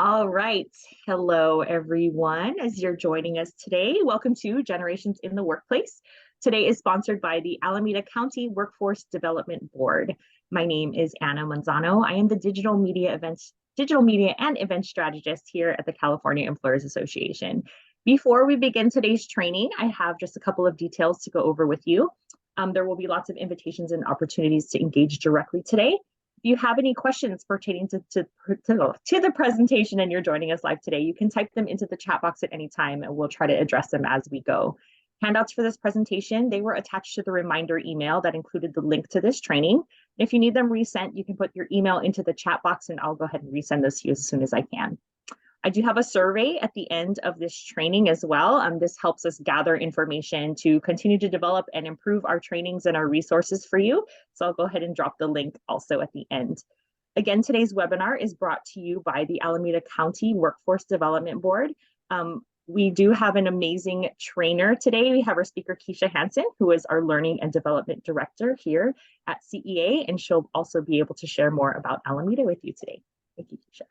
All right. Hello, everyone. As you're joining us today, welcome to Generations in the Workplace. Today is sponsored by the Alameda County Workforce Development Board. My name is Anna Manzano. I am the digital media and event strategist here at the California Employers Association. Before we begin today's training, I have just a couple of details to go over with you. There will be lots of invitations and opportunities to engage directly today. If you have any questions pertaining to the presentation and you're joining us live today, you can type them into the chat box at any time and we'll try to address them as we go. Handouts for this presentation, they were attached to the reminder email that included the link to this training. If you need them resent, you can put your email into the chat box and I'll go ahead and resend this to you as soon as I can. I do have a survey at the end of this training as well. This helps us gather information to continue to develop and improve our trainings and our resources for you. So I'll go ahead and drop the link also at the end. Again, today's webinar is brought to you by the Alameda County Workforce Development Board. We do have an amazing trainer today. We have our speaker, Keisha Hansen, who is our Learning and Development Director here at CEA, and she'll also be able to share more about Alameda with you today. Thank you, Keisha.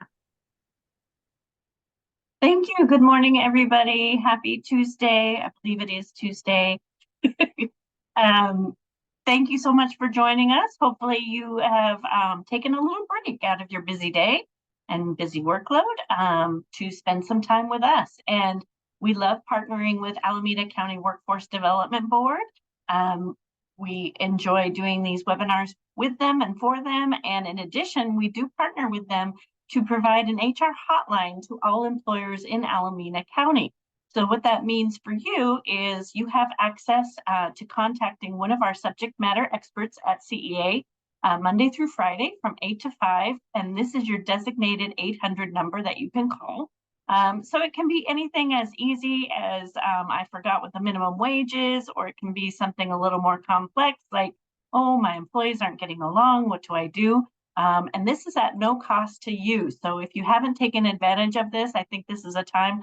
Thank you. Good morning, everybody. Happy Tuesday. I believe it is Tuesday. Thank you so much for joining us. Hopefully you have taken a little break out of your busy day and busy workload to spend some time with us. And we love partnering with Alameda County Workforce Development Board. We enjoy doing these webinars with them and for them. And in addition, we do partner with them to provide an HR hotline to all employers in Alameda County. So what that means for you is you have access to contacting one of our subject matter experts at CEA Monday through Friday from 8 to 5. And this is your designated 800 number that you can call. So it can be anything as easy as I forgot what the minimum wage is, or it can be something a little more complex like, oh, my employees aren't getting along. What do I do? And this is at no cost to you. So if you haven't taken advantage of this, I think this is a time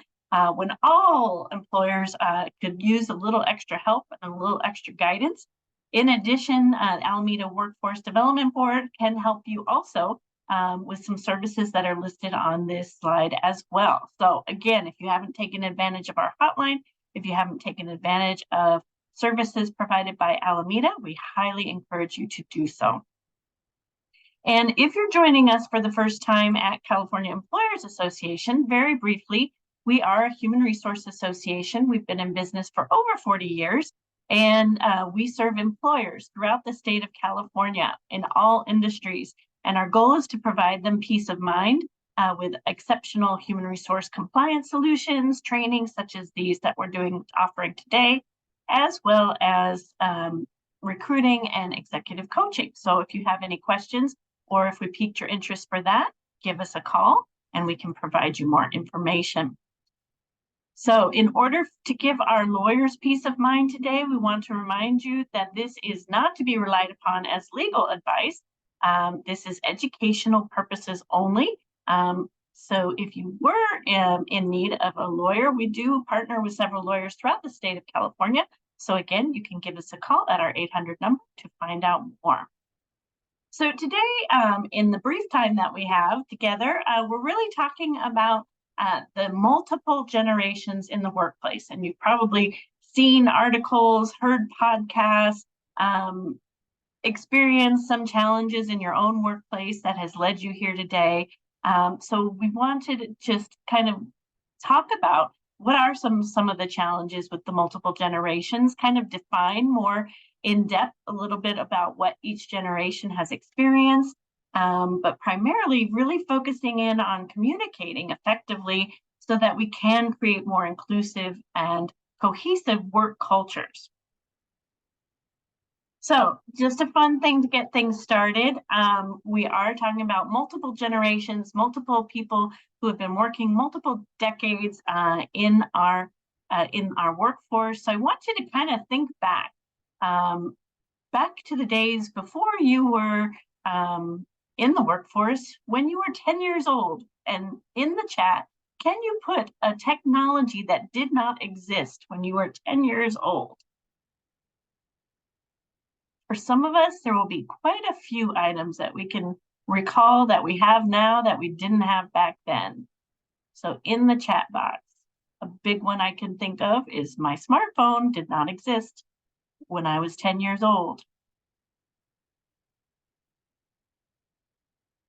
when all employers could use a little extra help and a little extra guidance. In addition, Alameda Workforce Development Board can help you also with some services that are listed on this slide as well. So again, if you haven't taken advantage of our hotline, if you haven't taken advantage of services provided by Alameda, we highly encourage you to do so. And if you're joining us for the first time at California Employers Association, very briefly, we are a human resource association. We've been in business for over 40 years, and we serve employers throughout the state of California in all industries. And our goal is to provide them peace of mind with exceptional human resource compliance solutions, trainings such as these that we're offering today, as well as recruiting and executive coaching. So if you have any questions, or if we piqued your interest for that, give us a call and we can provide you more information. So in order to give our lawyers peace of mind today, we want to remind you that this is not to be relied upon as legal advice. This is educational purposes only. So if you were in need of a lawyer, we do partner with several lawyers throughout the state of California. So again, you can give us a call at our 800 number to find out more. So today, in the brief time that we have together, we're really talking about the multiple generations in the workplace. And you've probably seen articles, heard podcasts, experienced some challenges in your own workplace that has led you here today. So we wanted to just kind of talk about what are some of the challenges with the multiple generations, kind of define more in depth a little bit about what each generation has experienced, but primarily really focusing in on communicating effectively so that we can create more inclusive and cohesive work cultures. So just a fun thing to get things started. We are talking about multiple generations, multiple people who have been working multiple decades in our workforce. So I want you to kind of think back to the days before you were in the workforce, when you were 10 years old. And in the chat, can you put a technology that did not exist when you were 10 years old? For some of us, there will be quite a few items that we can recall that we have now that we didn't have back then. So in the chat box, a big one I can think of is my smartphone did not exist when I was 10 years old.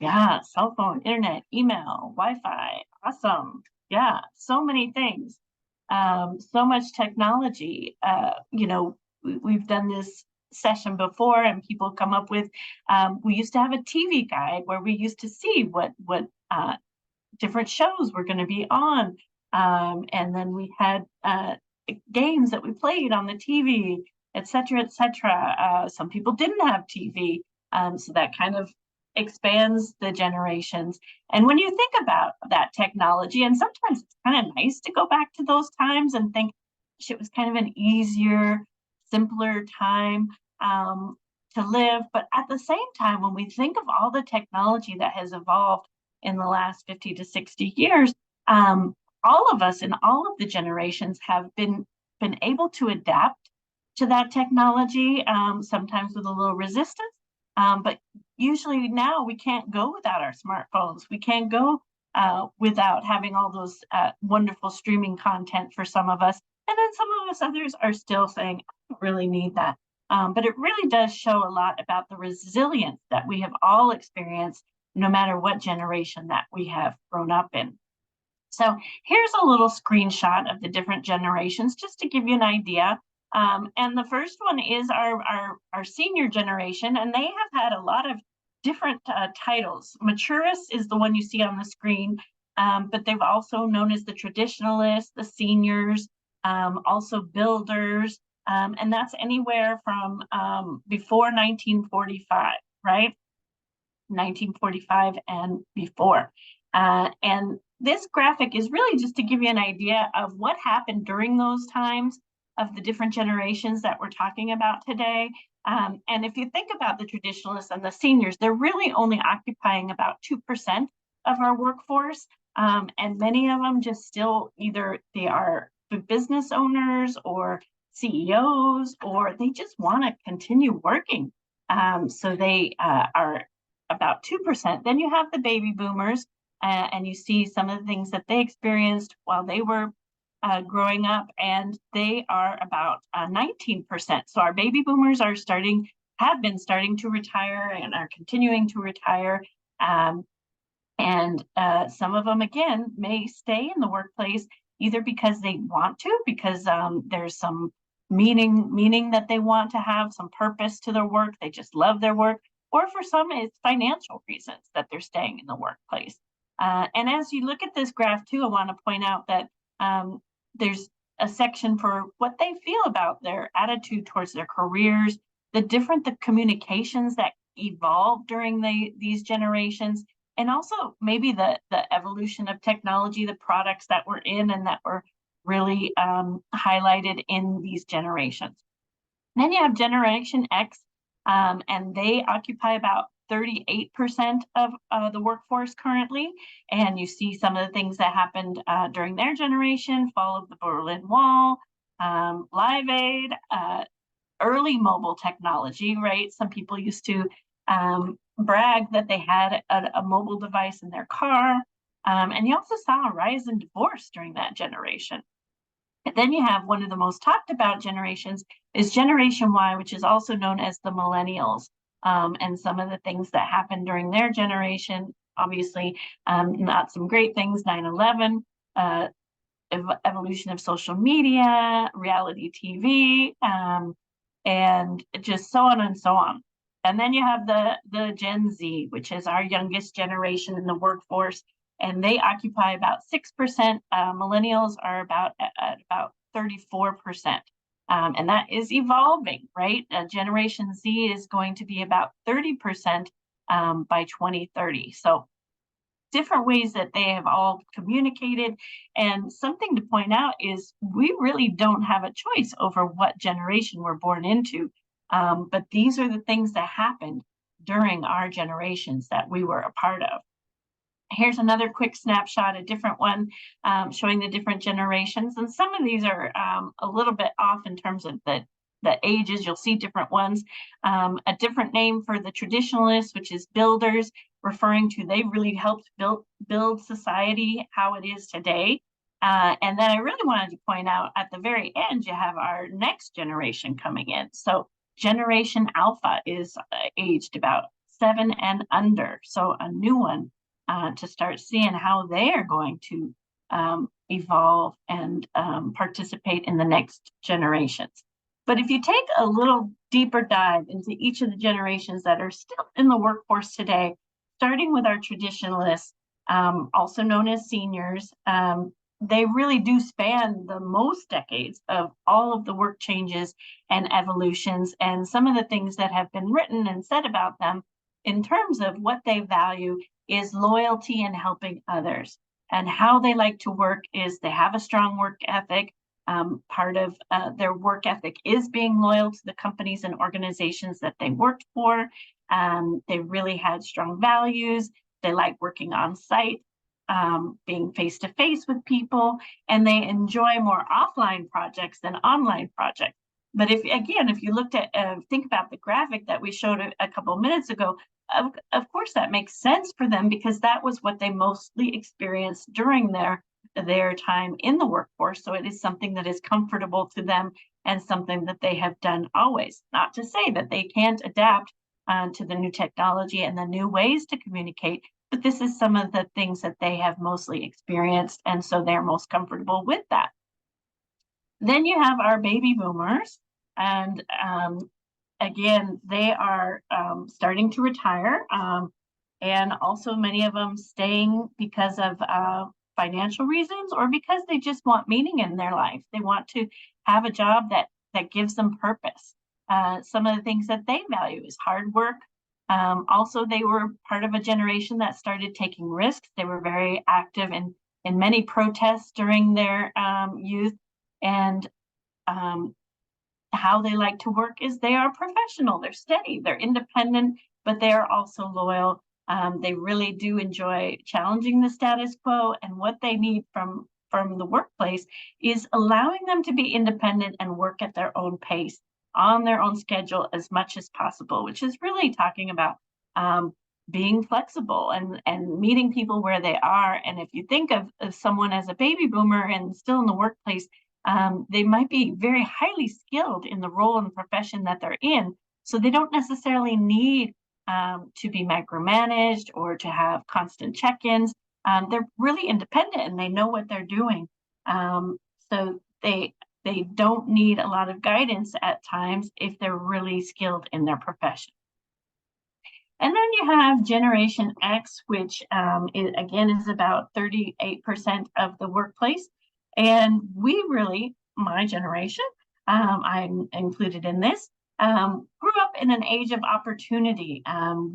Yeah, cell phone, internet, email, Wi-Fi, awesome. Yeah, so many things. So much technology. We've done this session before and people come up with, we used to have a TV guide where we used to see what different shows were going to be on. And then we had games that we played on the TV, et cetera, et cetera. Some people didn't have TV. So that kind of expands the generations. And when you think about that technology, and sometimes it's kind of nice to go back to those times and think it was kind of an easier, simpler time to live. But at the same time, when we think of all the technology that has evolved in the last 50 to 60 years, all of us in all of the generations have been able to adapt to that technology, sometimes with a little resistance. But usually now we can't go without our smartphones. We can't go without having all those wonderful streaming content for some of us. And then some of us others are still saying, I don't really need that. But it really does show a lot about the resilience that we have all experienced, no matter what generation that we have grown up in. So here's a little screenshot of the different generations, just to give you an idea. And the first one is our senior generation, and they have had a lot of different titles. Maturists is the one you see on the screen, but they've also known as the traditionalists, the seniors, also builders, and that's anywhere from before 1945, right? 1945 and before. And this graphic is really just to give you an idea of what happened during those times of the different generations that we're talking about today. And if you think about the traditionalists and the seniors, they're really only occupying about 2% of our workforce. And many of them just still either they are business owners or CEOs, or they just want to continue working. So they are about 2%. Then you have the baby boomers, and you see some of the things that they experienced while they were growing up, and they are about 19%. So our baby boomers have been starting to retire and are continuing to retire. And some of them, again, may stay in the workplace either because they want to, because there's some meaning that they want to have, some purpose to their work. They just love their work. Or for some, it's financial reasons that they're staying in the workplace. And as you look at this graph too, I want to point out that there's a section for what they feel about their attitude towards their careers, the communications that evolved during these generations, and also maybe the evolution of technology, the products that we're in and that were really highlighted in these generations. And then you have Generation X, and they occupy about 38% of the workforce currently. And you see some of the things that happened during their generation: fall of the Berlin Wall, Live Aid, early mobile technology, right? Some people used to brag that they had a mobile device in their car. And you also saw a rise in divorce during that generation. And then you have one of the most talked about generations is Generation Y, which is also known as the millennials. And some of the things that happened during their generation, obviously, not some great things: 9/11, evolution of social media, reality TV, and just so on and so on. And then you have the Gen Z, which is our youngest generation in the workforce, and they occupy about 6%. Millennials are about 34%. And that is evolving, right? Generation Z is going to be about 30% by 2030. So different ways that they have all communicated. And something to point out is we really don't have a choice over what generation we're born into. But these are the things that happened during our generations that we were a part of. Here's another quick snapshot, a different one, showing the different generations. And some of these are a little bit off in terms of the ages. You'll see different ones. A different name for the traditionalists, which is builders. referring to they really helped build society how it is today. And then I really wanted to point out at the very end, you have our next generation coming in. So Generation Alpha is aged about 7 and under. So a new one to start seeing how they are going to evolve and participate in the next generations. But if you take a little deeper dive into each of the generations that are still in the workforce today, starting with our traditionalists, also known as seniors, they really do span the most decades of all of the work changes and evolutions, and some of the things that have been written and said about them in terms of what they value is loyalty and helping others. And how they like to work is they have a strong work ethic. Part of their work ethic is being loyal to the companies and organizations that they worked for. They really had strong values. They like working on site, being face to face with people, and they enjoy more offline projects than online projects. But if you looked at, think about the graphic that we showed a couple of minutes ago, of course that makes sense for them because that was what they mostly experienced during their time in the workforce. So it is something that is comfortable to them and something that they have done always. Not to say that they can't adapt to the new technology and the new ways to communicate, but this is some of the things that they have mostly experienced, and so they're most comfortable with that. Then you have our baby boomers, and again, they are starting to retire, and also many of them staying because of financial reasons or because they just want meaning in their life. They want to have a job that gives them purpose. Some of the things that they value is hard work. Also, they were part of a generation that started taking risks. They were very active in many protests during their youth. And how they like to work is they are professional, they're steady, they're independent, but they are also loyal. They really do enjoy challenging the status quo, and what they need from the workplace is allowing them to be independent and work at their own pace, on their own schedule as much as possible, which is really talking about being flexible and meeting people where they are. And if you think of someone as a baby boomer and still in the workplace, they might be very highly skilled in the role and profession that they're in. So they don't necessarily need to be micromanaged or to have constant check-ins. They're really independent and they know what they're doing. So they don't need a lot of guidance at times if they're really skilled in their profession. And then you have Generation X, which again is about 38% of the workplace. And we really, my generation, I'm included in this, grew up in an age of opportunity.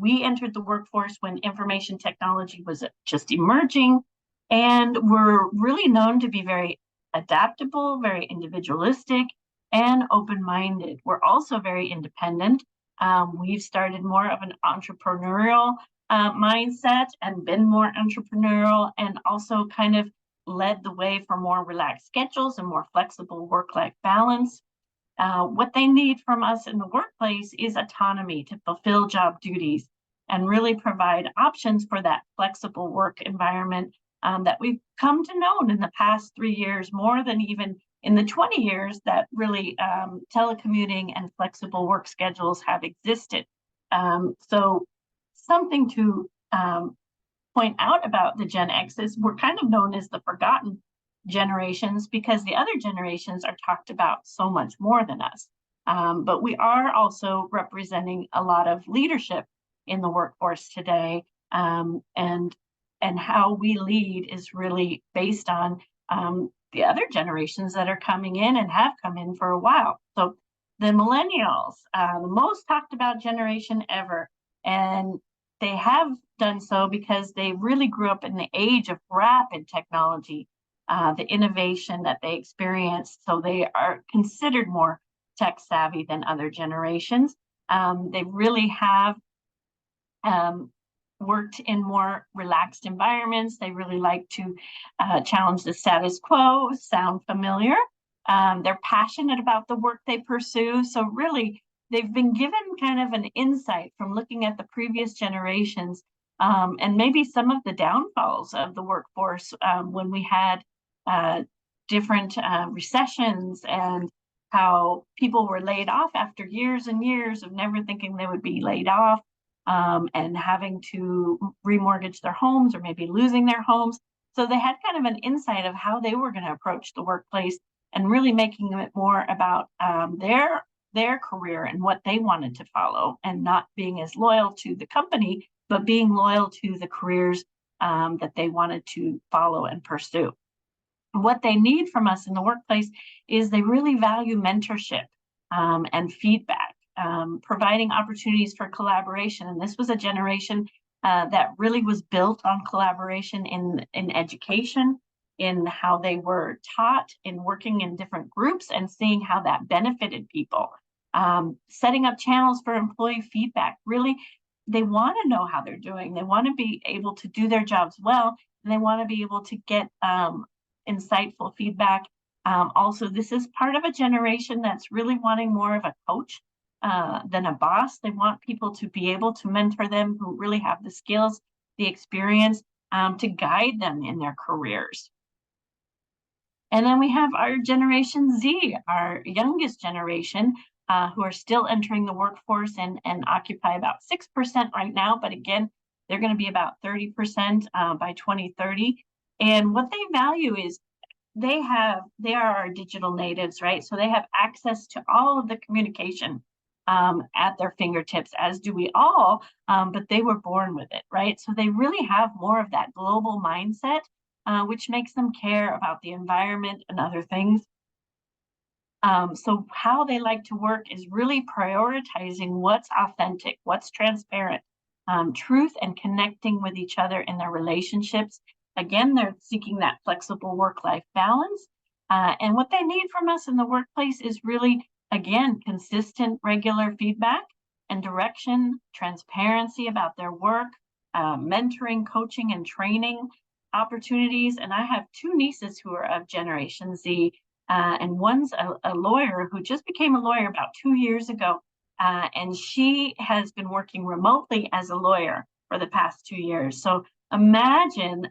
We entered the workforce when information technology was just emerging, and we're really known to be very adaptable, very individualistic, and open-minded. We're also very independent. We've started more of an entrepreneurial mindset and been more entrepreneurial, and also kind of led the way for more relaxed schedules and more flexible work-life balance. What they need from us in the workplace is autonomy to fulfill job duties and really provide options for that flexible work environment that we've come to know in the past 3 years, more than even in the 20 years that really telecommuting and flexible work schedules have existed. So something to point out about the Gen X's, we're kind of known as the forgotten generations because the other generations are talked about so much more than us. But we are also representing a lot of leadership in the workforce today, and how we lead is really based on the other generations that are coming in and have come in for a while. So the millennials, the most talked about generation ever, and they have done so because they really grew up in the age of rapid technology, the innovation that they experienced. So they are considered more tech savvy than other generations. They really have worked in more relaxed environments. They really like to challenge the status quo, sound familiar. They're passionate about the work they pursue. So really, they've been given kind of an insight from looking at the previous generations and maybe some of the downfalls of the workforce when we had different recessions, and how people were laid off after years and years of never thinking they would be laid off, and having to remortgage their homes or maybe losing their homes. So they had kind of an insight of how they were going to approach the workplace, and really making it more about their career and what they wanted to follow, and not being as loyal to the company, but being loyal to the careers that they wanted to follow and pursue. What they need from us in the workplace is they really value mentorship and feedback, providing opportunities for collaboration. And this was a generation that really was built on collaboration in education, in how they were taught, in working in different groups and seeing how that benefited people. Setting up channels for employee feedback. Really, they want to know how they're doing. They want to be able to do their jobs well, and they want to be able to get insightful feedback. Also, this is part of a generation that's really wanting more of a coach than a boss. They want people to be able to mentor them, who really have the skills, the experience to guide them in their careers. And then we have our Generation Z, our youngest generation, who are still entering the workforce and occupy about 6% right now. But again, they're going to be about 30% by 2030. And what they value is they are our digital natives, right? So they have access to all of the communication at their fingertips, as do we all, but they were born with it, right? So they really have more of that global mindset, which makes them care about the environment and other things. So how they like to work is really prioritizing what's authentic, what's transparent, truth, and connecting with each other in their relationships. Again, they're seeking that flexible work-life balance. And what they need from us in the workplace is really, again, consistent, regular feedback and direction, transparency about their work, mentoring, coaching, and training opportunities. And I have two nieces who are of Generation Z, and one's a lawyer who just became a lawyer about 2 years ago. And she has been working remotely as a lawyer for the past 2 years. So imagine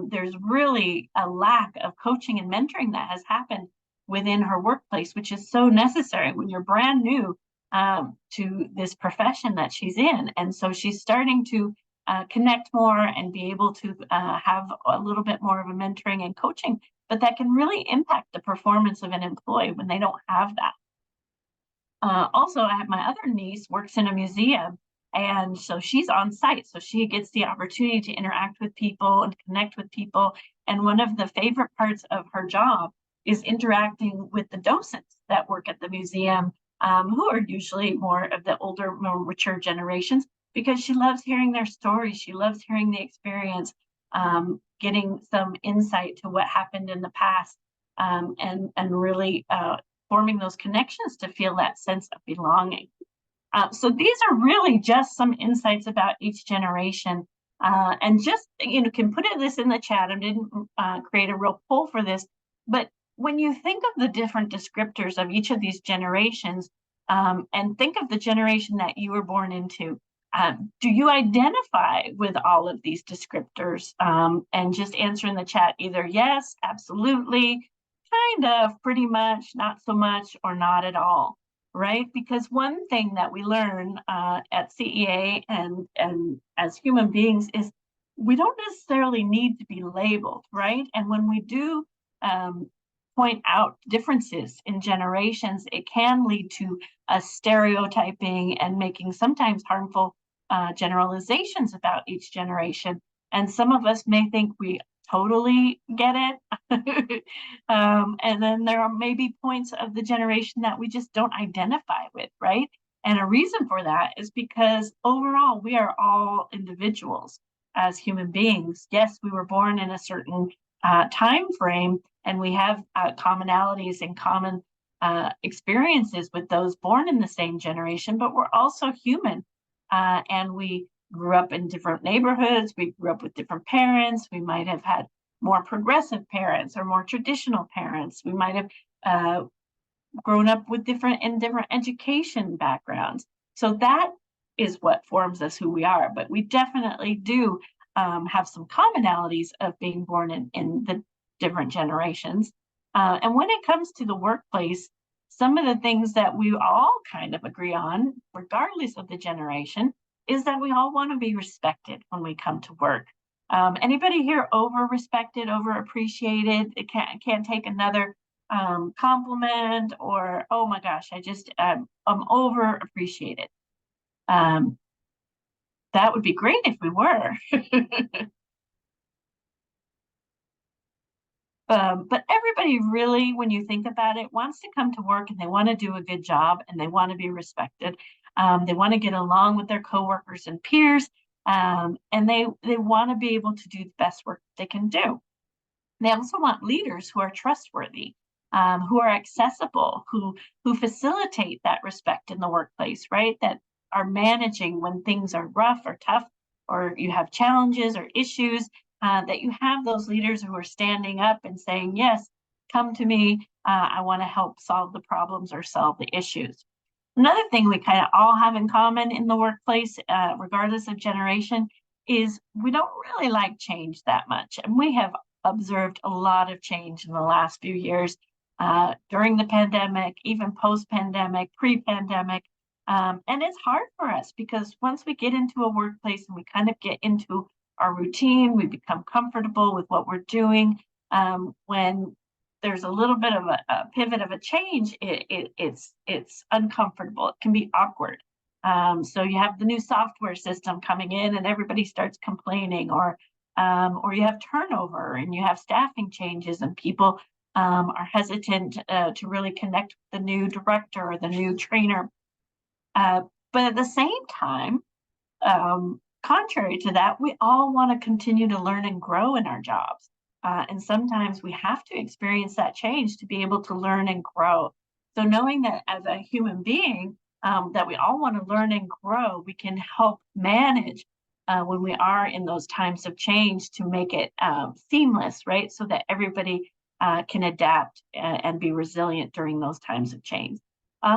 there's really a lack of coaching and mentoring that has happened within her workplace, which is so necessary when you're brand new to this profession that she's in. And so she's starting to connect more and be able to have a little bit more of a mentoring and coaching, but that can really impact the performance of an employee when they don't have that. Also, I have my other niece works in a museum, and so she's on site, so she gets the opportunity to interact with people and connect with people. And one of the favorite parts of her job is interacting with the docents that work at the museum, who are usually more of the older, more mature generations, because she loves hearing their stories. She loves hearing the experience, getting some insight to what happened in the past, and really forming those connections to feel that sense of belonging. So these are really just some insights about each generation. And just, can put this in the chat. I didn't create a real poll for this, but when you think of the different descriptors of each of these generations, and think of the generation that you were born into, do you identify with all of these descriptors? And just answer in the chat either yes, absolutely, kind of, pretty much, not so much, or not at all, right? Because one thing that we learn at CEA and as human beings is we don't necessarily need to be labeled, right? And when we do point out differences in generations, it can lead to a stereotyping and making sometimes harmful generalizations about each generation. And some of us may think we totally get it. And then there are maybe points of the generation that we just don't identify with, right? And a reason for that is because overall, we are all individuals as human beings. Yes, we were born in a certain time frame, and we have commonalities and common experiences with those born in the same generation, but we're also human. And we grew up in different neighborhoods. We grew up with different parents. We might have had more progressive parents or more traditional parents. We might have grown up with different education backgrounds. So that is what forms us who we are. But we definitely do have some commonalities of being born in the different generations. And when it comes to the workplace, some of the things that we all kind of agree on, regardless of the generation, is that we all want to be respected when we come to work. Anybody here over respected, over appreciated? It can't take another compliment, or oh my gosh, I'm over appreciated. That would be great if we were. But everybody really, when you think about it, wants to come to work and they want to do a good job and they want to be respected. They want to get along with their coworkers and peers, and they want to be able to do the best work they can do. They also want leaders who are trustworthy, who are accessible, who facilitate that respect in the workplace, right? That are managing when things are rough or tough, or you have challenges or issues, that you have those leaders who are standing up and saying, yes, come to me. I want to help solve the problems or solve the issues. Another thing we kind of all have in common in the workplace, regardless of generation, is we don't really like change that much. And we have observed a lot of change in the last few years, during the pandemic, even post-pandemic, pre-pandemic. And it's hard for us because once we get into a workplace and we kind of get into our routine, we become comfortable with what we're doing. When there's a little bit of a pivot of a change, it's uncomfortable. It can be awkward. So you have the new software system coming in and everybody starts complaining, or you have turnover and you have staffing changes and people are hesitant to really connect with the new director or the new trainer. But at the same time, contrary to that, we all want to continue to learn and grow in our jobs. And sometimes we have to experience that change to be able to learn and grow. So knowing that as a human being, that we all want to learn and grow, we can help manage when we are in those times of change to make it seamless, right? So that everybody can adapt and be resilient during those times of change.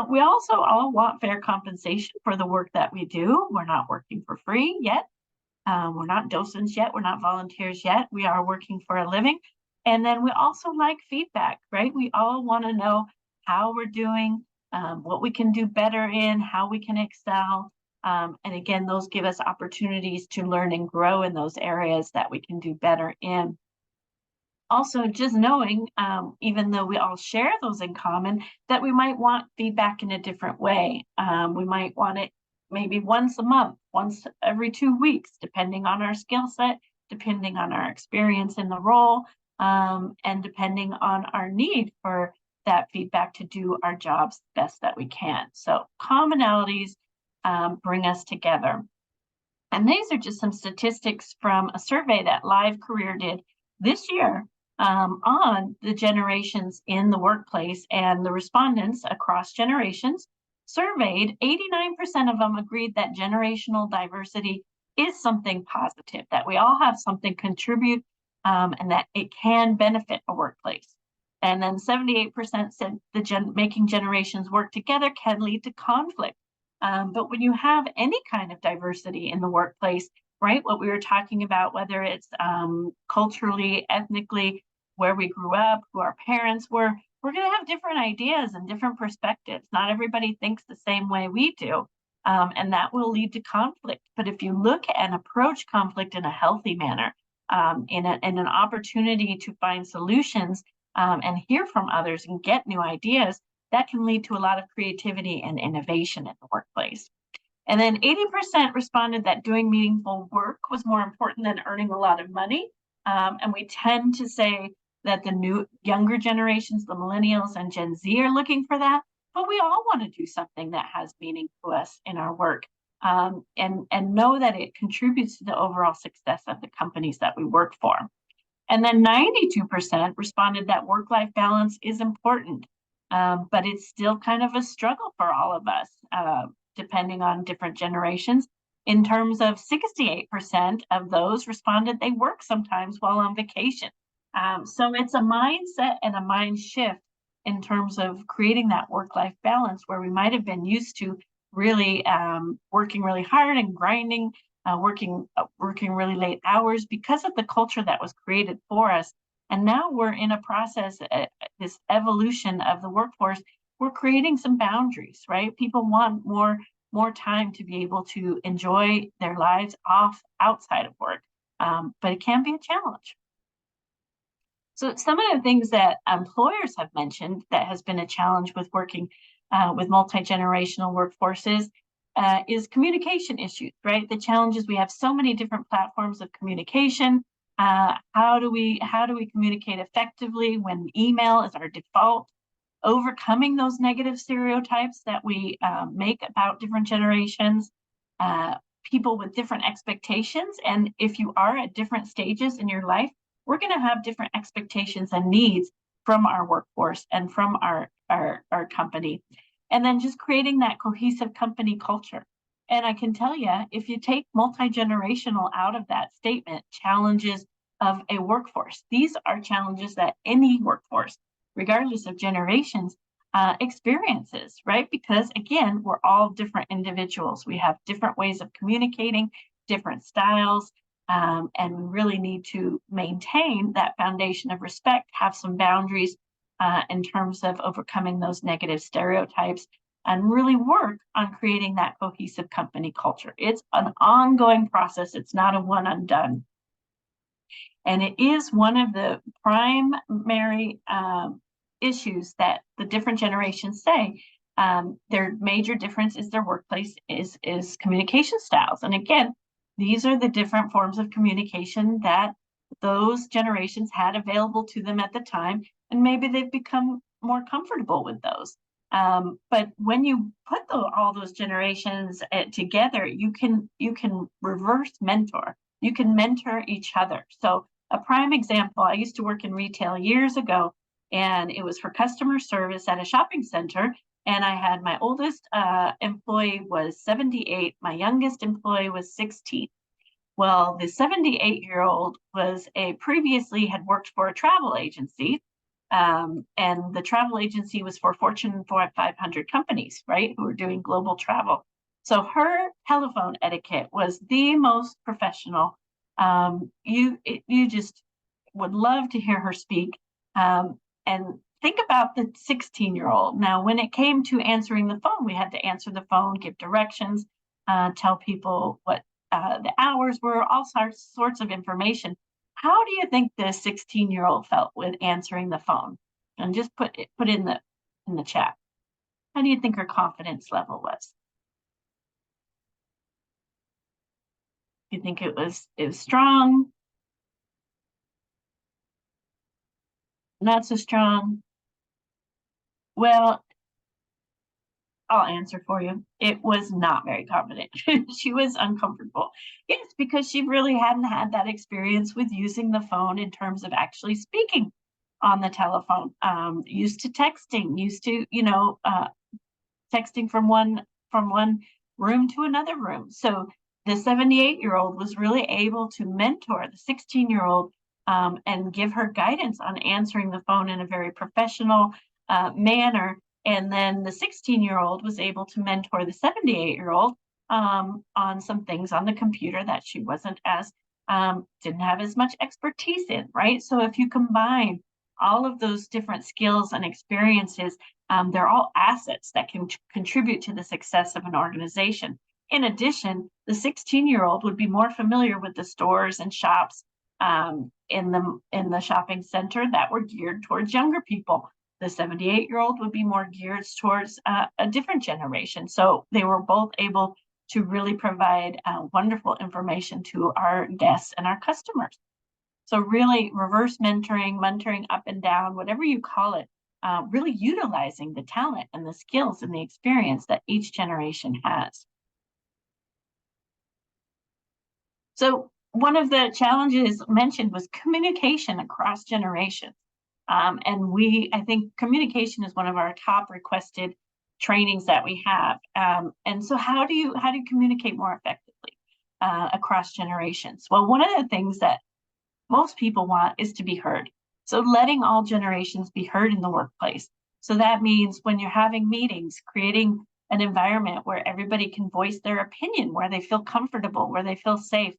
We also all want fair compensation for the work that we do. We're not working for free yet. We're not docents yet. We're not volunteers yet. We are working for a living. And then we also like feedback, right? We all want to know how we're doing, what we can do better in, how we can excel. And again, those give us opportunities to learn and grow in those areas that we can do better in. Also, just knowing, even though we all share those in common, that we might want feedback in a different way. We might want it maybe once a month, once every 2 weeks, depending on our skill set, depending on our experience in the role, and depending on our need for that feedback to do our jobs best that we can. So commonalities bring us together. And these are just some statistics from a survey that Live Career did this year on the generations in the workplace, and the respondents across generations surveyed, 89% of them agreed that generational diversity is something positive, that we all have something contribute, and that it can benefit a workplace. And then 78% said making generations work together can lead to conflict. But when you have any kind of diversity in the workplace, right, what we were talking about, whether it's culturally, ethnically, where we grew up, who our parents were, we're going to have different ideas and different perspectives. Not everybody thinks the same way we do, and that will lead to conflict. But if you look and approach conflict in a healthy manner, in an opportunity to find solutions and hear from others and get new ideas, that can lead to a lot of creativity and innovation in the workplace. And then 80% responded that doing meaningful work was more important than earning a lot of money. And we tend to say that the younger generations, the millennials and Gen Z, are looking for that. But we all want to do something that has meaning to us in our work, and know that it contributes to the overall success of the companies that we work for. And then 92% responded that work-life balance is important, but it's still kind of a struggle for all of us, depending on different generations. In terms of 68% of those responded they work sometimes while on vacation. So it's a mindset and a mind shift in terms of creating that work-life balance, where we might have been used to really working really hard and grinding, working really late hours because of the culture that was created for us. And now we're in a process, this evolution of the workforce. We're creating some boundaries, right? People want more time to be able to enjoy their lives outside of work, but it can be a challenge. So some of the things that employers have mentioned that has been a challenge with working with multi-generational workforces is communication issues, right? The challenge is we have so many different platforms of communication. How do we communicate effectively when email is our default? Overcoming those negative stereotypes that we make about different generations, people with different expectations. And if you are at different stages in your life, we're going to have different expectations and needs from our workforce and from our company. And then just creating that cohesive company culture. And I can tell you, if you take multi-generational out of that statement, challenges of a workforce, these are challenges that any workforce, regardless of generations, experiences, right? Because again, we're all different individuals. We have different ways of communicating, different styles, and we really need to maintain that foundation of respect, have some boundaries in terms of overcoming those negative stereotypes, and really work on creating that cohesive company culture. It's an ongoing process. It's not a one and done. And it is one of the primary issues that the different generations say. Their major difference is their workplace is communication styles. And again, these are the different forms of communication that those generations had available to them at the time, and maybe they've become more comfortable with those. But when you put all those generations together, you can reverse mentor. You can mentor each other. So a prime example, I used to work in retail years ago, and it was for customer service at a shopping center. And I had my oldest employee was 78. My youngest employee was 16. Well, the 78-year-old was previously had worked for a travel agency. And the travel agency was for Fortune 500 companies, right, who were doing global travel. So her telephone etiquette was the most professional. You just would love to hear her speak. And think about the 16-year-old. Now, when it came to answering the phone, we had to answer the phone, give directions, tell people what the hours were, all sorts of information. How do you think the 16-year-old felt with answering the phone? And just put in the chat. How do you think her confidence level was? Do you think it was strong? Not so strong? Well, I'll answer for you. It was not very confident. She was uncomfortable. Yes, because she really hadn't had that experience with using the phone in terms of actually speaking on the telephone. Used to texting, used to, texting from one room to another room. So the 78-year-old was really able to mentor the 16-year-old and give her guidance on answering the phone in a very professional manner. And then the 16-year-old was able to mentor the 78-year-old on some things on the computer that she wasn't didn't have as much expertise in, right? So if you combine all of those different skills and experiences, they're all assets that can contribute to the success of an organization. In addition, the 16-year-old would be more familiar with the stores and shops in the shopping center that were geared towards younger people. The 78-year-old would be more geared towards a different generation. So they were both able to really provide wonderful information to our guests and our customers. So really reverse mentoring up and down, whatever you call it, really utilizing the talent and the skills and the experience that each generation has. So one of the challenges mentioned was communication across generations. And I think communication is one of our top requested trainings that we have. And so how do you communicate more effectively across generations? Well, one of the things that most people want is to be heard. So letting all generations be heard in the workplace. So that means when you're having meetings, creating an environment where everybody can voice their opinion, where they feel comfortable, where they feel safe.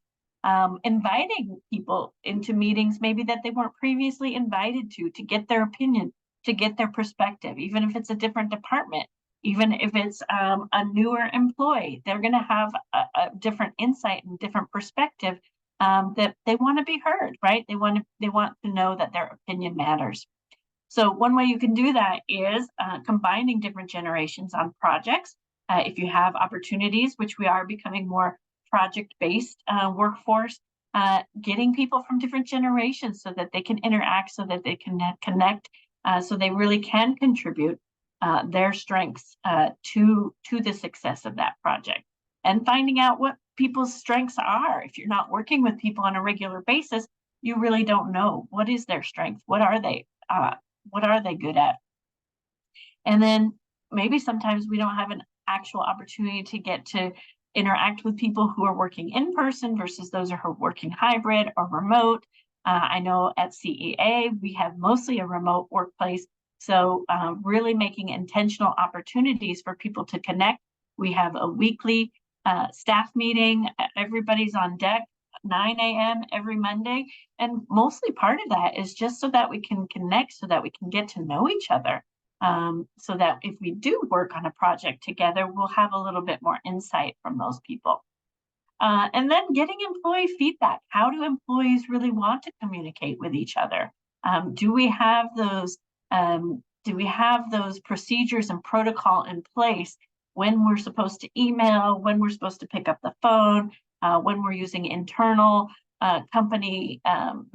Inviting people into meetings maybe that they weren't previously invited to get their opinion, to get their perspective, even if it's a different department, even if it's a newer employee, they're going to have a different insight and different perspective, that they want to be heard, right? They want to know that their opinion matters. So one way you can do that is combining different generations on projects. If you have opportunities, which we are becoming more project-based workforce, getting people from different generations so that they can interact, so that they can connect, so they really can contribute their strengths to the success of that project. And finding out what people's strengths are. If you're not working with people on a regular basis, you really don't know what is their strength. What are they good at? And then maybe sometimes we don't have an actual opportunity to get to interact with people who are working in person versus those who are working hybrid or remote. I know at CEA, we have mostly a remote workplace. So really making intentional opportunities for people to connect. We have a weekly staff meeting. Everybody's on deck, 9 a.m. every Monday. And mostly part of that is just so that we can connect, so that we can get to know each other. So that if we do work on a project together, we'll have a little bit more insight from those people. And then getting employee feedback. How do employees really want to communicate with each other? Do we have those procedures and protocol in place when we're supposed to email, when we're supposed to pick up the phone, when we're using internal company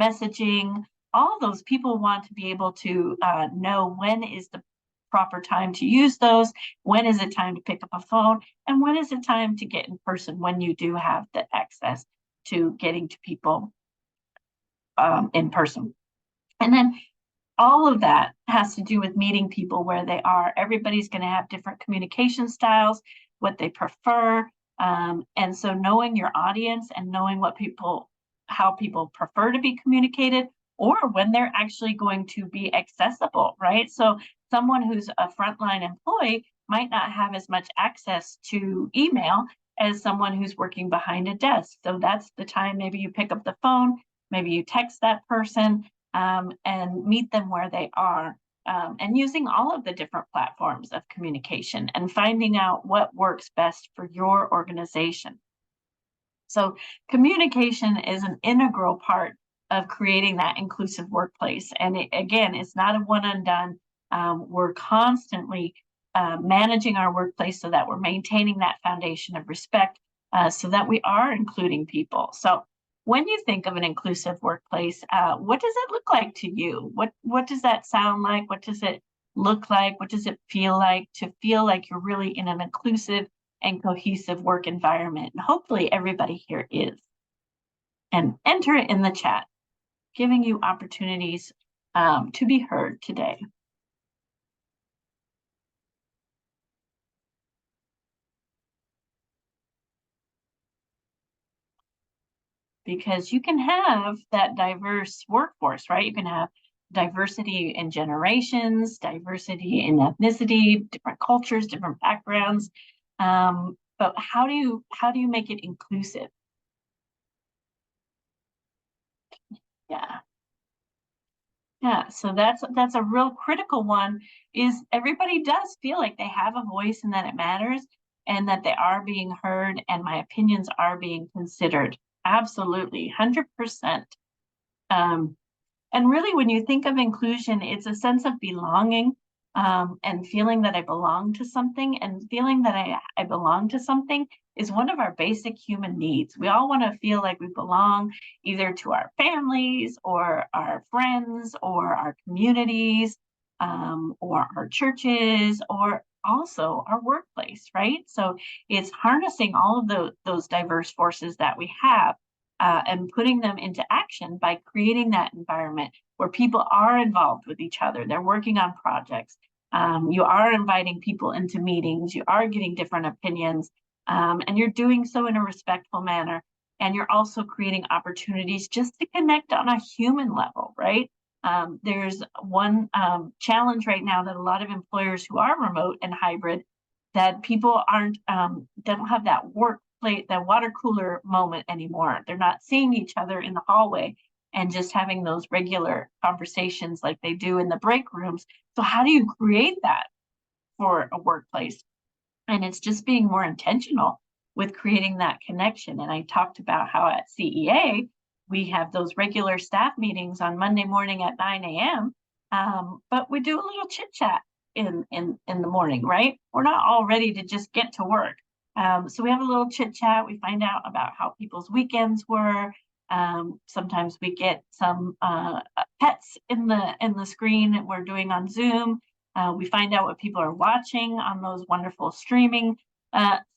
messaging? All those people want to be able to know when is the proper time to use those, when is it time to pick up a phone, and when is it time to get in person when you do have the access to getting to people in person. And then all of that has to do with meeting people where they are. Everybody's going to have different communication styles, what they prefer. And so knowing your audience and knowing how people prefer to be communicated, or when they're actually going to be accessible, right? So someone who's a frontline employee might not have as much access to email as someone who's working behind a desk. So that's the time maybe you pick up the phone, maybe you text that person, and meet them where they are, and using all of the different platforms of communication and finding out what works best for your organization. So communication is an integral part of creating that inclusive workplace. And again, it's not a one and done. We're constantly managing our workplace so that we're maintaining that foundation of respect, so that we are including people. So when you think of an inclusive workplace, what does it look like to you? What does that sound like? What does it look like? What does it feel like to feel like you're really in an inclusive and cohesive work environment? And hopefully everybody here is. And enter it in the chat, giving you opportunities to be heard today. Because you can have that diverse workforce, right? You can have diversity in generations, diversity in ethnicity, different cultures, different backgrounds. But how do you make it inclusive? Yeah, so that's a real critical one, is everybody does feel like they have a voice and that it matters and that they are being heard and my opinions are being considered. Absolutely, 100%. And really, when you think of inclusion, it's a sense of belonging, and feeling that I belong to something, and feeling that I belong to something is one of our basic human needs. We all want to feel like we belong either to our families or our friends or our communities, or our churches, or also our workplace, right? So it's harnessing all of those diverse forces that we have, and putting them into action by creating that environment where people are involved with each other. They're working on projects. You are inviting people into meetings. You are getting different opinions, and you're doing so in a respectful manner. And you're also creating opportunities just to connect on a human level, right? There's one challenge right now that a lot of employers who are remote and hybrid that people don't have that work plate, that water cooler moment anymore. They're not seeing each other in the hallway and just having those regular conversations like they do in the break rooms. So how do you create that for a workplace? And it's just being more intentional with creating that connection. And I talked about how at CEA, we have those regular staff meetings on Monday morning at 9 a.m. But we do a little chit chat in the morning, right? We're not all ready to just get to work. So we have a little chit chat. We find out about how people's weekends were. Sometimes we get some pets in the screen that we're doing on Zoom. We find out what people are watching on those wonderful streaming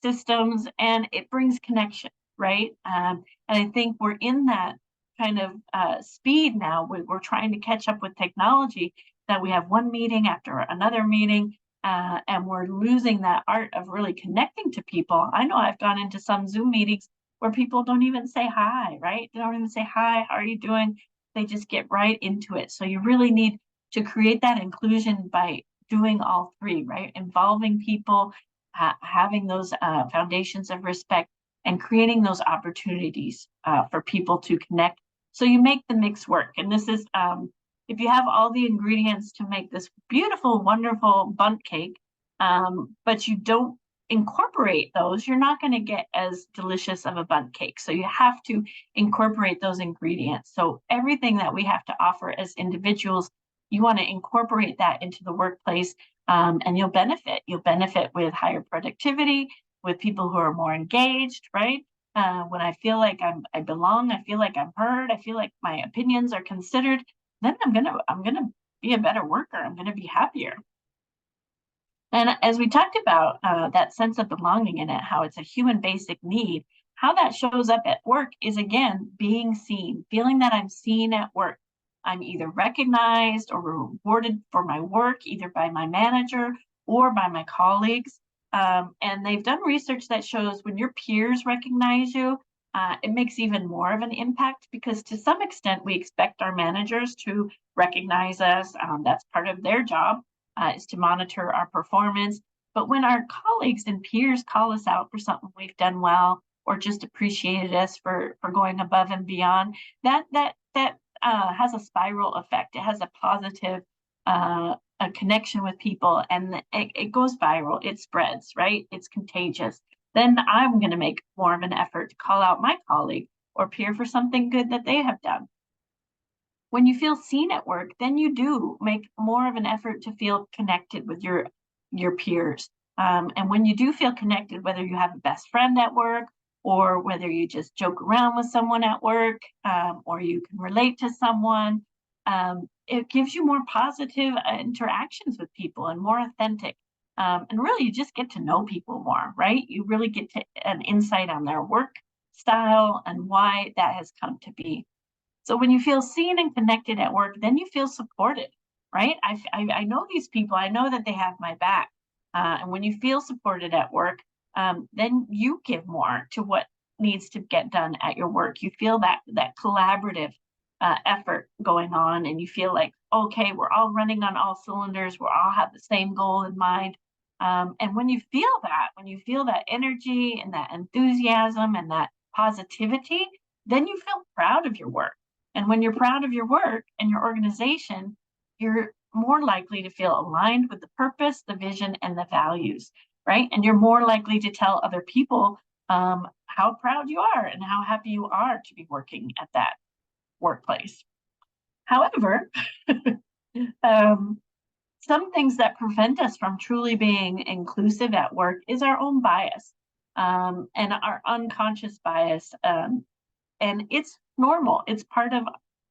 systems, and it brings connection, right? And I think we're in that kind of speed now. We're trying to catch up with technology, that we have one meeting after another meeting, and we're losing that art of really connecting to people. I know I've gone into some Zoom meetings where people don't even say hi, right? They don't even say hi, how are you doing? They just get right into it. So you really need to create that inclusion by doing all three, right? Involving people, having those foundations of respect, and creating those opportunities for people to connect. So you make the mix work. And this is, if you have all the ingredients to make this beautiful, wonderful bundt cake, but you don't incorporate those, you're not going to get as delicious of a bundt cake. So you have to incorporate those ingredients. So everything that we have to offer as individuals, you want to incorporate that into the workplace, and you'll benefit. You'll benefit with higher productivity, with people who are more engaged, right? When I feel like I belong, I feel like I'm heard, I feel like my opinions are considered, then I'm gonna be a better worker. I'm gonna be happier. And as we talked about that sense of belonging in it, how it's a human basic need, how that shows up at work is, again, being seen, feeling that I'm seen at work. I'm either recognized or rewarded for my work, either by my manager or by my colleagues. And they've done research that shows when your peers recognize you, it makes even more of an impact, because to some extent we expect our managers to recognize us. That's part of their job, is to monitor our performance. But when our colleagues and peers call us out for something we've done well, or just appreciated us for going above and beyond, that has a spiral effect. It has a positive a connection with people, and it goes viral. It spreads, right? It's contagious. Then I'm going to make more of an effort to call out my colleague or peer for something good that they have done. When you feel seen at work, then you do make more of an effort to feel connected with your peers. And when you do feel connected, whether you have a best friend at work, or whether you just joke around with someone at work, or you can relate to someone, it gives you more positive interactions with people and more authentic. And really, you just get to know people more, right? You really get to an insight on their work style and why that has come to be. So when you feel seen and connected at work, then you feel supported, right? I know these people, I know that they have my back. And when you feel supported at work, then you give more to what needs to get done at your work. You feel that collaborative effort going on, and you feel like, okay, we're all running on all cylinders. We all have the same goal in mind. And when you feel that energy and that enthusiasm and that positivity, then you feel proud of your work. And when you're proud of your work and your organization, you're more likely to feel aligned with the purpose, the vision, and the values, right? And you're more likely to tell other people how proud you are and how happy you are to be working at that workplace. However, some things that prevent us from truly being inclusive at work is our own bias, and our unconscious bias. And it's normal. It's part of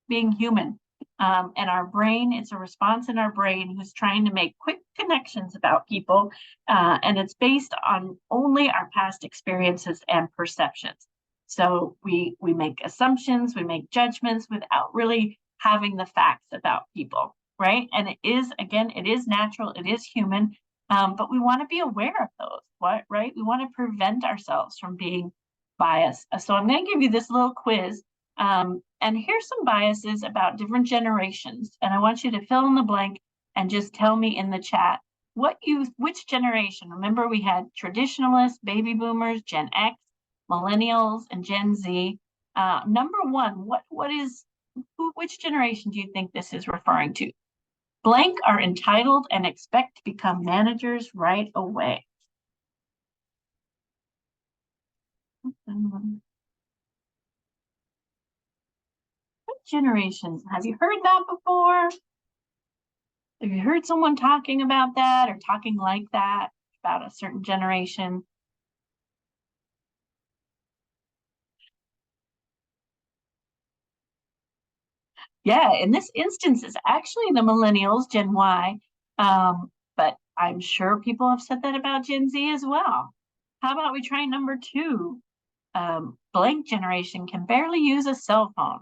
being human. And our brain, it's a response in our brain who's trying to make quick connections about people. And it's based on only our past experiences and perceptions. So we make assumptions, we make judgments without really having the facts about people, right? And it is natural, it is human, but we want to be aware of those, right? We want to prevent ourselves from being biased. So I'm going to give you this little quiz. And here's some biases about different generations. And I want you to fill in the blank and just tell me in the chat which generation? Remember, we had traditionalists, baby boomers, Gen X, millennials, and Gen Z. Number one, which generation do you think this is referring to? Blank are entitled and expect to become managers right away. What generations? Have you heard that before? Have you heard someone talking about that or talking like that about a certain generation? Yeah, in this instance, it's actually the millennials, Gen Y, but I'm sure people have said that about Gen Z as well. How about we try number two? Blank generation can barely use a cell phone.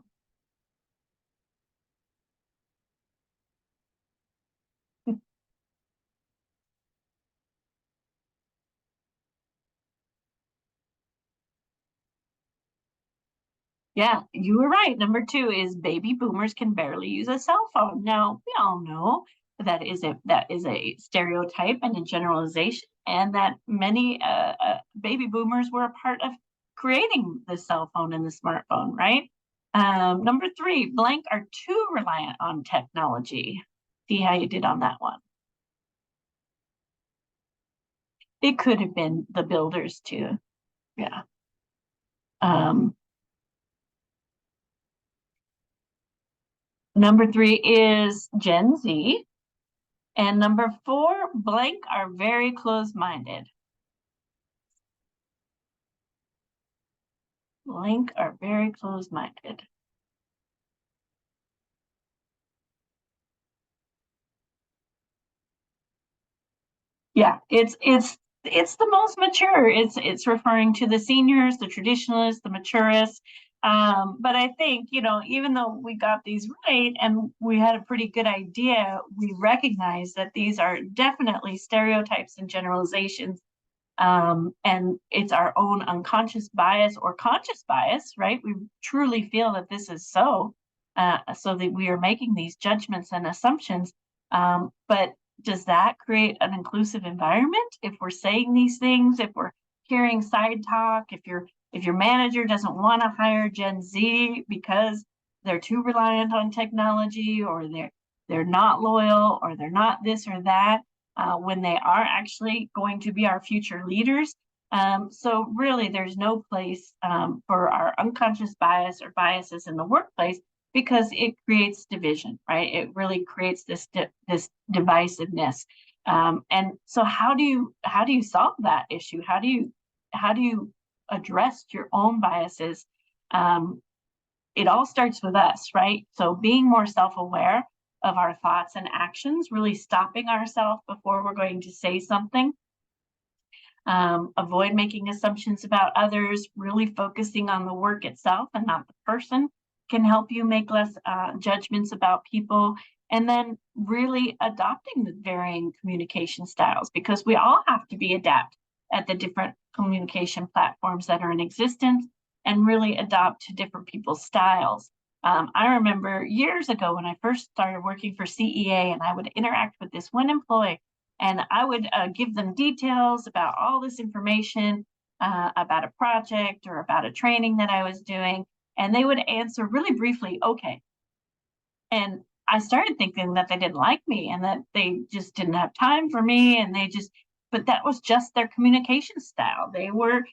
Yeah, you were right. Number two is baby boomers can barely use a cell phone. Now, we all know that is a stereotype and a generalization, and that many baby boomers were a part of creating the cell phone and the smartphone, right? Number three, blank are too reliant on technology. See how you did on that one. It could have been the builders too. Yeah. Um, Number three is Gen Z. And number four, blank are very close-minded. Blank are very close-minded. Yeah, it's the most mature. It's referring to the seniors, the traditionalists, the maturists. But I think, even though we got these right and we had a pretty good idea, we recognize that these are definitely stereotypes and generalizations. And it's our own unconscious bias or conscious bias, right? We truly feel that this is so that we are making these judgments and assumptions. But does that create an inclusive environment if we're saying these things, if we're hearing side talk, if your manager doesn't want to hire Gen Z because they're too reliant on technology, or they're not loyal, or they're not this or that, when they are actually going to be our future leaders. So really, there's no place for our unconscious bias or biases in the workplace, because it creates division, right? It really creates this divisiveness. And so, how do you solve that issue? How do you address your own biases? It all starts with us, right? So being more self-aware of our thoughts and actions, really stopping ourselves before we're going to say something. Avoid making assumptions about others, really focusing on the work itself and not the person can help you make less judgments about people. And then really adopting the varying communication styles, because we all have to be adept at the different communication platforms that are in existence, and really adopt to different people's styles. I remember years ago when I first started working for CEA, and I would interact with this one employee, and I would give them details about all this information about a project or about a training that I was doing. And they would answer really briefly, okay. And I started thinking that they didn't like me and that they just didn't have time for me. But that was just their communication style. They were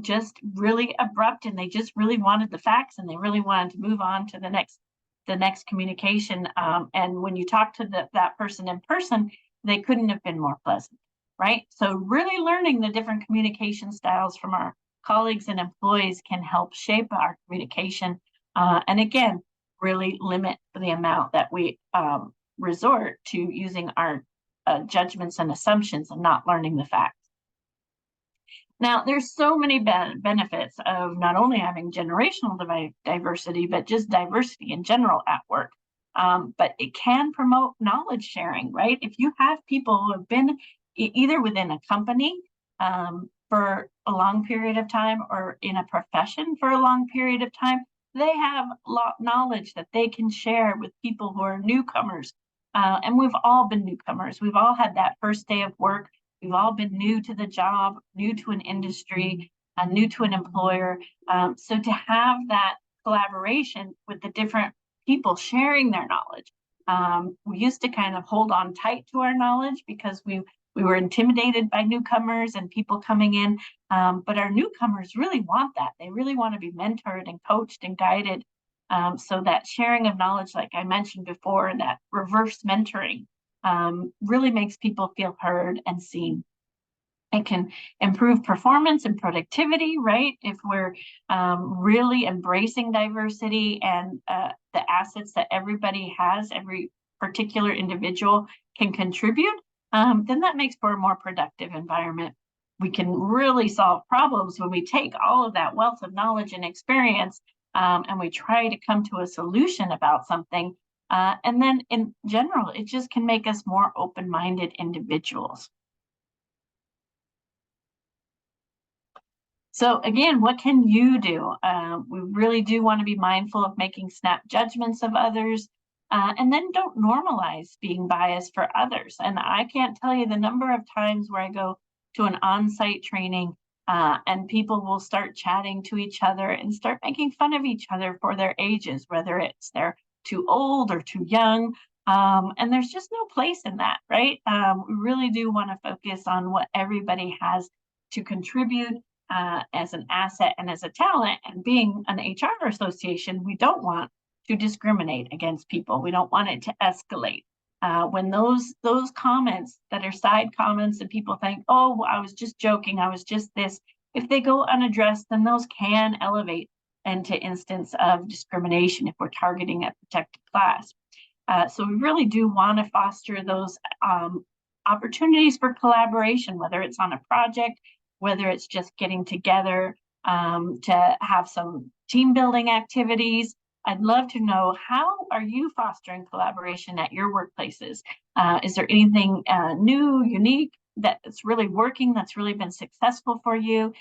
just really abrupt, and they just really wanted the facts, and they really wanted to move on to the next communication. And when you talk to that person in person, they couldn't have been more pleasant, right? So really learning the different communication styles from our colleagues and employees can help shape our communication. And again, really limit the amount that we resort to using our judgments and assumptions and not learning the facts. Now, there's so many benefits of not only having generational diversity, but just diversity in general at work. But it can promote knowledge sharing, right? If you have people who have been either within a company for a long period of time, or in a profession for a long period of time, they have knowledge that they can share with people who are newcomers And we've all been newcomers. We've all had that first day of work. We've all been new to the job, new to an industry, new to an employer. So to have that collaboration with the different people sharing their knowledge. We used to kind of hold on tight to our knowledge because we were intimidated by newcomers and people coming in. But our newcomers really want that. They really want to be mentored and coached and guided. So that sharing of knowledge, like I mentioned before, and that reverse mentoring really makes people feel heard and seen. It can improve performance and productivity, right? If we're really embracing diversity and the assets that everybody has, every particular individual can contribute, then that makes for a more productive environment. We can really solve problems when we take all of that wealth of knowledge and experience and we try to come to a solution about something. And then in general, it just can make us more open-minded individuals. So again, what can you do? We really do want to be mindful of making snap judgments of others, and then don't normalize being biased for others. And I can't tell you the number of times where I go to an on-site training and people will start chatting to each other and start making fun of each other for their ages, whether it's they're too old or too young. And there's just no place in that, right? We really do want to focus on what everybody has to contribute as an asset and as a talent. And being an HR association, we don't want to discriminate against people. We don't want it to escalate. When those comments that are side comments and people think, oh, I was just joking, I was just this, if they go unaddressed, then those can elevate into instance of discrimination if we're targeting a protected class. So we really do want to foster those opportunities for collaboration, whether it's on a project, whether it's just getting together to have some team building activities. I'd love to know, how are you fostering collaboration at your workplaces? Is there anything new, unique, that's really working, that's really been successful for you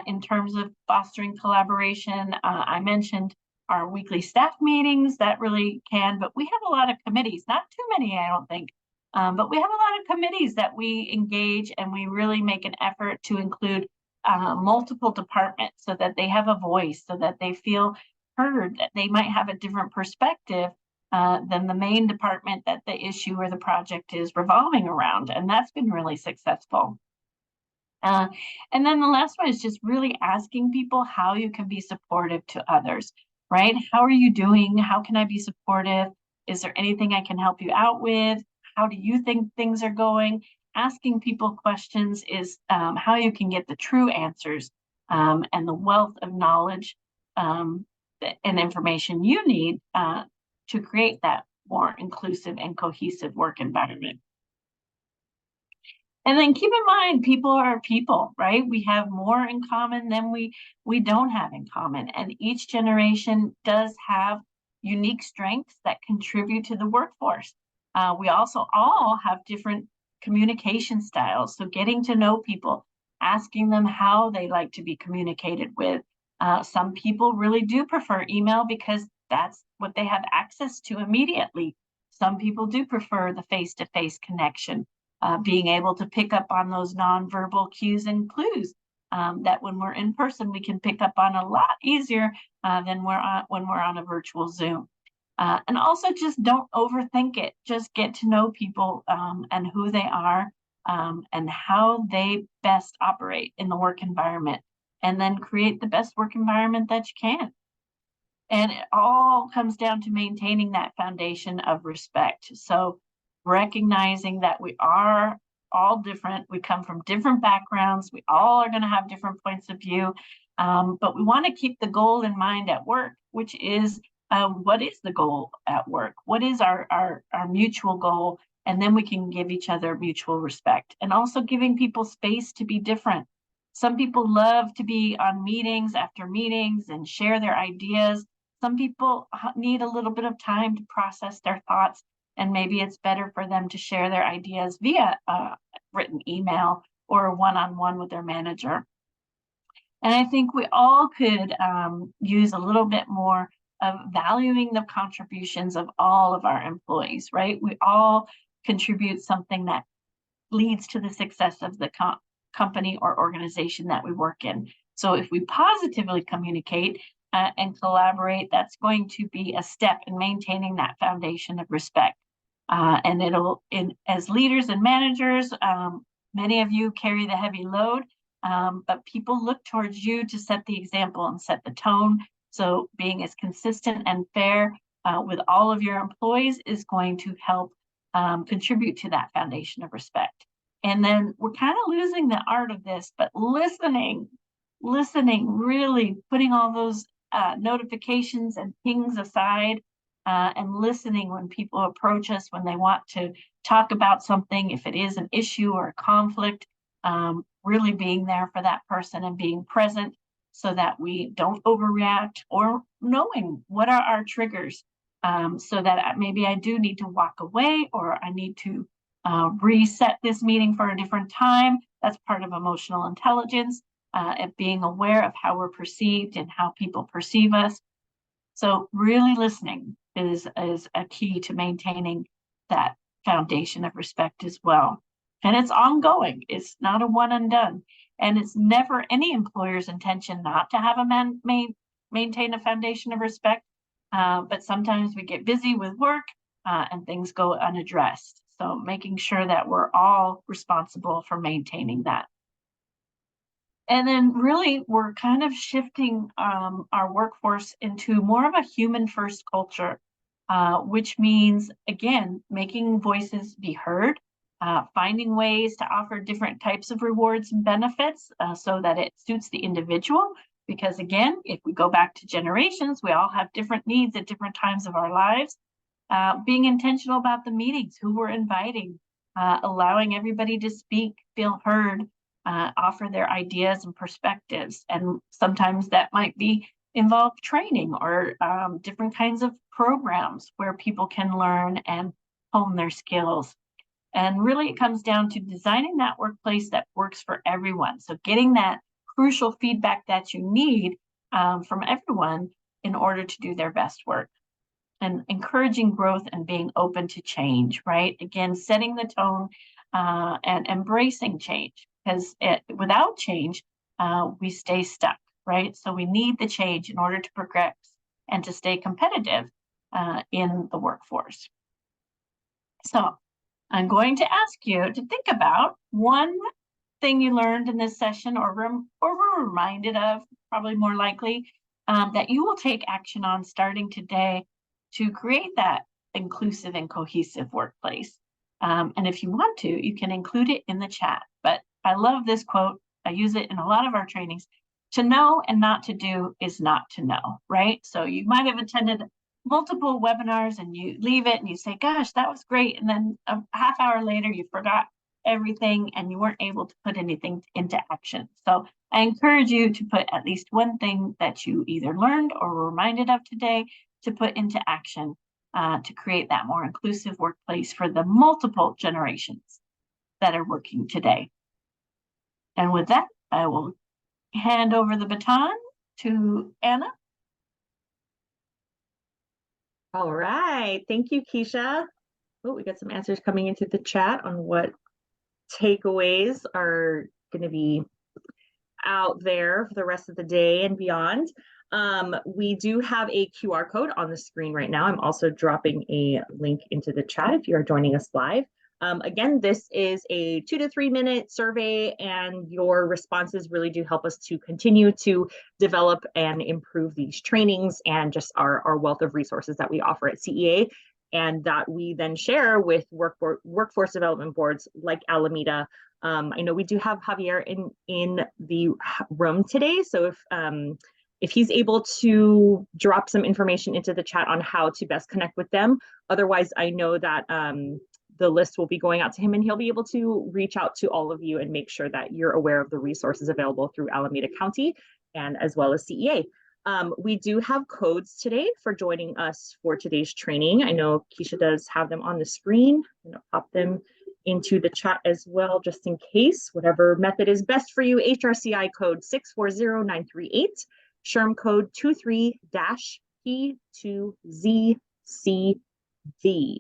in terms of fostering collaboration? I mentioned our weekly staff meetings that really can, but we have a lot of committees, not too many, I don't think. But we have a lot of committees that we engage, and we really make an effort to include multiple departments so that they have a voice, so that they feel heard, that they might have a different perspective than the main department that the issue or the project is revolving around. And that's been really successful. And then the last one is just really asking people how you can be supportive to others, right? How are you doing? How can I be supportive? Is there anything I can help you out with? How do you think things are going? Asking people questions is how you can get the true answers and the wealth of knowledge and information you need to create that more inclusive and cohesive work environment. And then keep in mind, people are people, right? We have more in common than we don't have in common. And each generation does have unique strengths that contribute to the workforce. We also all have different communication styles. So getting to know people, asking them how they like to be communicated with. Some people really do prefer email because that's what they have access to immediately. Some people do prefer the face-to-face connection. Being able to pick up on those nonverbal cues and clues that when we're in person, we can pick up on a lot easier than when we're on a virtual Zoom. And also just don't overthink it. Just get to know people and who they are and how they best operate in the work environment, and then create the best work environment that you can. And it all comes down to maintaining that foundation of respect. So recognizing that we are all different, we come from different backgrounds, we all are going to have different points of view, but we want to keep the goal in mind at work, which is what is the goal at work? What is our mutual goal? And then we can give each other mutual respect, and also giving people space to be different. Some people love to be on meetings after meetings and share their ideas. Some people need a little bit of time to process their thoughts, and maybe it's better for them to share their ideas via written email or one-on-one with their manager. And I think we all could use a little bit more of valuing the contributions of all of our employees, right? We all contribute something that leads to the success of the company or organization that we work in. So if we positively communicate and collaborate, that's going to be a step in maintaining that foundation of respect. And as leaders and managers, many of you carry the heavy load, but people look towards you to set the example and set the tone. So being as consistent and fair with all of your employees is going to help contribute to that foundation of respect. And then we're kind of losing the art of this, but listening, really putting all those notifications and pings aside and listening when people approach us, when they want to talk about something, if it is an issue or a conflict, really being there for that person and being present so that we don't overreact, or knowing what are our triggers, so that maybe I do need to walk away, or I need to reset this meeting for a different time. That's part of emotional intelligence, and being aware of how we're perceived and how people perceive us. So really listening is a key to maintaining that foundation of respect as well. And it's ongoing. It's not a one and done. And it's never any employer's intention not to have maintain a foundation of respect. But sometimes we get busy with work and things go unaddressed. So making sure that we're all responsible for maintaining that. And then really, we're kind of shifting our workforce into more of a human first culture, which means, again, making voices be heard, finding ways to offer different types of rewards and benefits so that it suits the individual. Because again, if we go back to generations, we all have different needs at different times of our lives. Being intentional about the meetings, who we're inviting, allowing everybody to speak, feel heard, offer their ideas and perspectives. And sometimes that might be involve training or different kinds of programs where people can learn and hone their skills. And really it comes down to designing that workplace that works for everyone. So getting that crucial feedback that you need from everyone in order to do their best work. And encouraging growth and being open to change, right? Again, setting the tone and embracing change, because without change, we stay stuck, right? So we need the change in order to progress and to stay competitive in the workforce. So I'm going to ask you to think about one thing you learned in this session, or were reminded of, probably more likely, that you will take action on starting today to create that inclusive and cohesive workplace. And if you want to, you can include it in the chat. But I love this quote. I use it in a lot of our trainings. To know and not to do is not to know, right? So you might have attended multiple webinars and you leave it and you say, gosh, that was great. And then a half hour later, you forgot everything and you weren't able to put anything into action. So I encourage you to put at least one thing that you either learned or were reminded of today to put into action to create that more inclusive workplace for the multiple generations that are working today. And with that, I will hand over the baton to Anna. All right. Thank you, Keisha. Oh, we got some answers coming into the chat on what takeaways are going to be out there for the rest of the day and beyond. We do have a QR code on the screen right now. I'm also dropping a link into the chat if you are joining us live. Again, this is a 2 to 3 minute survey, and your responses really do help us to continue to develop and improve these trainings and just our wealth of resources that we offer at CEA, and that we then share with workforce development boards like Alameda. I know we do have Javier in the room today, so if he's able to drop some information into the chat on how to best connect with them. Otherwise, I know that the list will be going out to him and he'll be able to reach out to all of you and make sure that you're aware of the resources available through Alameda County and as well as CEA. We do have codes today for joining us for today's training. I know Keisha does have them on the screen. I'm gonna pop them into the chat as well, just in case, whatever method is best for you. HRCI code 640938, SHRM code P2ZCV.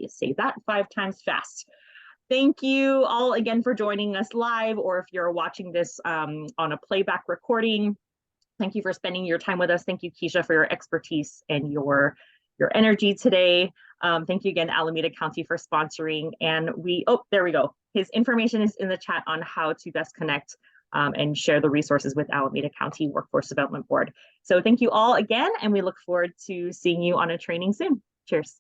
Say that 5 times fast. Thank you all again for joining us live, or if you're watching this on a playback recording. Thank you for spending your time with us. Thank you, Keisha, for your expertise and your energy today. Thank you again, Alameda County, for sponsoring. And there we go. His information is in the chat on how to best connect and share the resources with Alameda County Workforce Development Board. So thank you all again, and we look forward to seeing you on a training soon. Cheers.